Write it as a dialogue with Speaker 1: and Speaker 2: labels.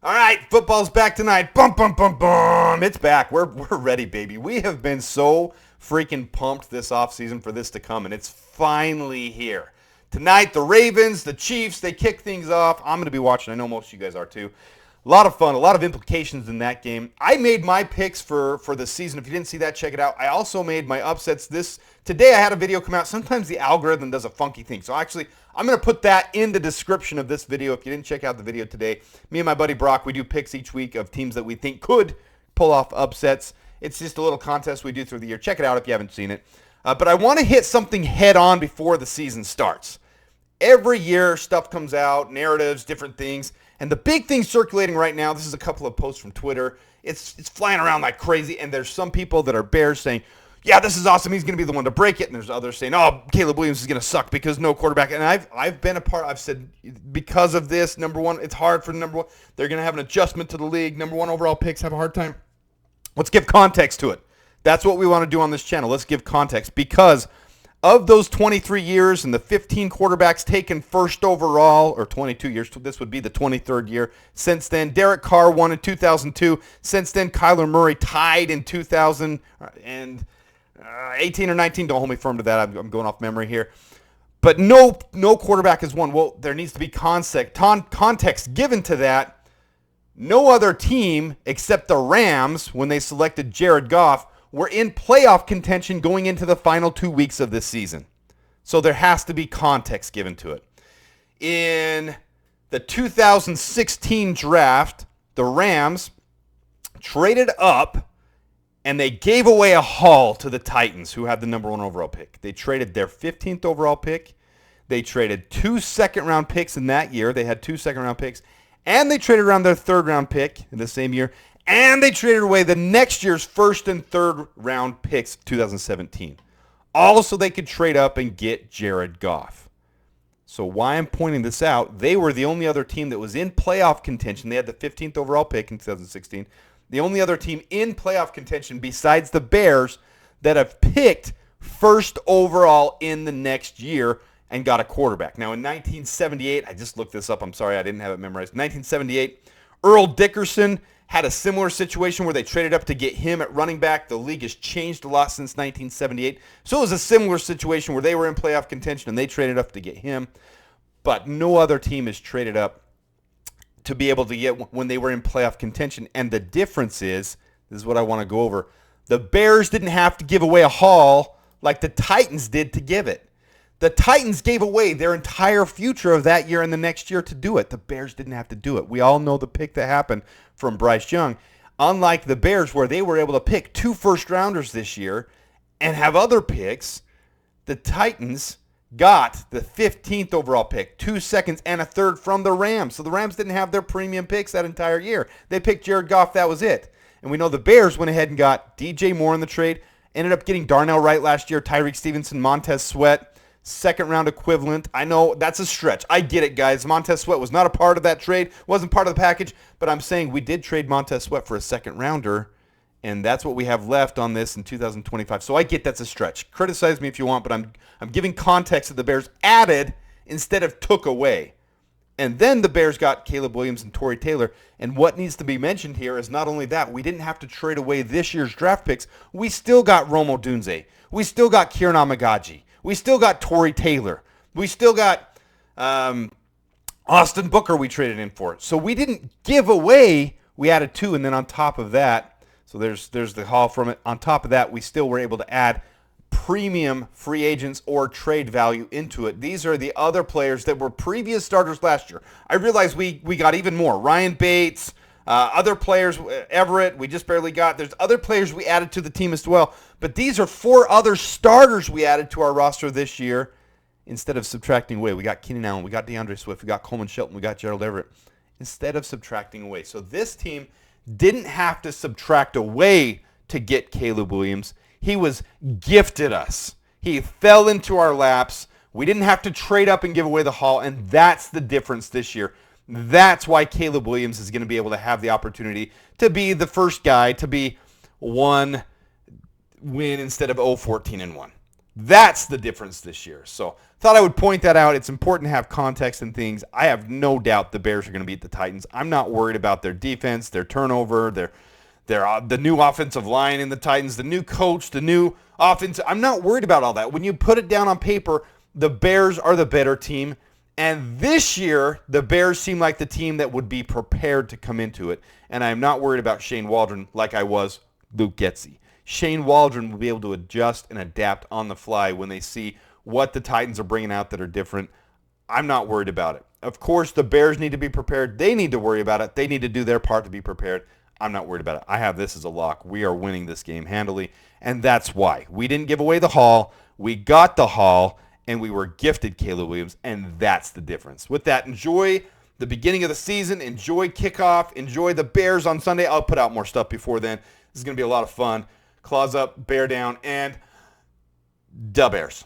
Speaker 1: All right, football's back tonight. Bum, bum, bum, bum. It's back. We're ready, baby. We have been so freaking pumped this offseason for this to come, and it's finally here. Tonight, the Ravens, the Chiefs, they kick things off. I'm going to be watching. I know most of you guys are too. A lot of fun, a lot of implications in that game. I made my picks for the season. If you didn't see that, check it out. I also made my upsets. Today I had a video come out. Sometimes the algorithm does a funky thing. So actually, I'm going to put that in the description of this video. If you didn't check out the video today, me and my buddy Brock, we do picks each week of teams that we think could pull off upsets. It's just a little contest we do through the year. Check it out if you haven't seen it. But I want to hit something head on before the season starts. Every year, stuff comes out, narratives, different things. And the big thing circulating right now, this is a couple of posts from Twitter. It's flying around like crazy. And there's some people that are Bears saying, yeah, this is awesome. He's going to be the one to break it. And there's others saying, oh, Caleb Williams is going to suck because no quarterback. And I've been a part. I've said because of this, number one, it's hard for number one. They're going to have an adjustment to the league. Number one overall picks have a hard time. Let's give context to it. That's what we want to do on this channel. Let's give context because of those 23 years and the 15 quarterbacks taken first overall, or 22 years, this would be the 23rd year. Since then, Derek Carr won in 2002. Since then, Kyler Murray tied in 2018 or 19. Don't hold me firm to that. I'm going off memory here. But no quarterback has won. Well, there needs to be context given to that. No other team except the Rams, when they selected Jared Goff, were in playoff contention going into the final 2 weeks of this season. So there has to be context given to it. In the 2016 draft, the Rams traded up and they gave away a haul to the Titans, who had the number one overall pick. They traded their 15th overall pick. They traded 2 second-round picks in that year. They had 2 second-round picks. And they traded around their third-round pick in the same year. And they traded away the next year's first and third round picks, 2017. All so they could trade up and get Jared Goff. So why I'm pointing this out, they were the only other team that was in playoff contention. They had the 15th overall pick in 2016. The only other team in playoff contention besides the Bears that have picked first overall in the next year and got a quarterback. Now in 1978, I just looked this up. I'm sorry, I didn't have it memorized. 1978, Earl Dickerson had a similar situation where they traded up to get him at running back. The league has changed a lot since 1978. So it was a similar situation where they were in playoff contention and they traded up to get him. But no other team has traded up to be able to get when they were in playoff contention. And the difference is, this is what I want to go over, the Bears didn't have to give away a haul like the Titans did to give it. The Titans gave away their entire future of that year and the next year to do it. The Bears didn't have to do it. We all know the pick that happened from Bryce Young. Unlike the Bears, where they were able to pick 2 first-rounders this year and have other picks, the Titans got the 15th overall pick, 2 seconds, and a third from the Rams. So the Rams didn't have their premium picks that entire year. They picked Jared Goff. That was it. And we know the Bears went ahead and got DJ Moore in the trade, ended up getting Darnell Wright last year, Tyreek Stevenson, Montez Sweat, second-round equivalent. I know that's a stretch. I get it, guys. Montez Sweat was not a part of that trade, wasn't part of the package, but I'm saying we did trade Montez Sweat for a second-rounder, and that's what we have left on this in 2025. So I get that's a stretch. Criticize me if you want, but I'm giving context that the Bears added instead of took away. And then the Bears got Caleb Williams and Torrey Taylor, and what needs to be mentioned here is not only that, we didn't have to trade away this year's draft picks. We still got Rome Odunze. We still got Kieran Amagaji. We still got Torrey Taylor. We still got Austin Booker we traded in for. So we didn't give away. We added 2, and then on top of that, so there's the haul from it. On top of that, we still were able to add premium free agents or trade value into it. These are the other players that were previous starters last year. I realize we got even more. Ryan Bates, other players, Everett, we just barely got. There's other players we added to the team as well. But these are 4 other starters we added to our roster this year instead of subtracting away. We got Keenan Allen, we got DeAndre Swift, we got Coleman Shelton, we got Gerald Everett instead of subtracting away. So this team didn't have to subtract away to get Caleb Williams. He was gifted us. He fell into our laps. We didn't have to trade up and give away the haul, and that's the difference this year. That's why Caleb Williams is going to be able to have the opportunity to be the first guy to be 1 win instead of 0-14-1. That's the difference this year. So thought I would point that out. It's important to have context and things. I have no doubt the Bears are going to beat the Titans. I'm not worried about their defense, their turnover, their the new offensive line in the Titans, the new coach, the new offense. I'm not worried about all that. When you put it down on paper, the Bears are the better team. And this year, the Bears seem like the team that would be prepared to come into it. And I'm not worried about Shane Waldron like I was Luke Getsy. Shane Waldron will be able to adjust and adapt on the fly when they see what the Titans are bringing out that are different. I'm not worried about it. Of course, the Bears need to be prepared. They need to worry about it. They need to do their part to be prepared. I'm not worried about it. I have this as a lock. We are winning this game handily, and that's why. We didn't give away the haul. We got the haul, and we were gifted Caleb Williams, and that's the difference. With that, enjoy the beginning of the season. Enjoy kickoff. Enjoy the Bears on Sunday. I'll put out more stuff before then. This is going to be a lot of fun. Claws up, bear down, and dabears.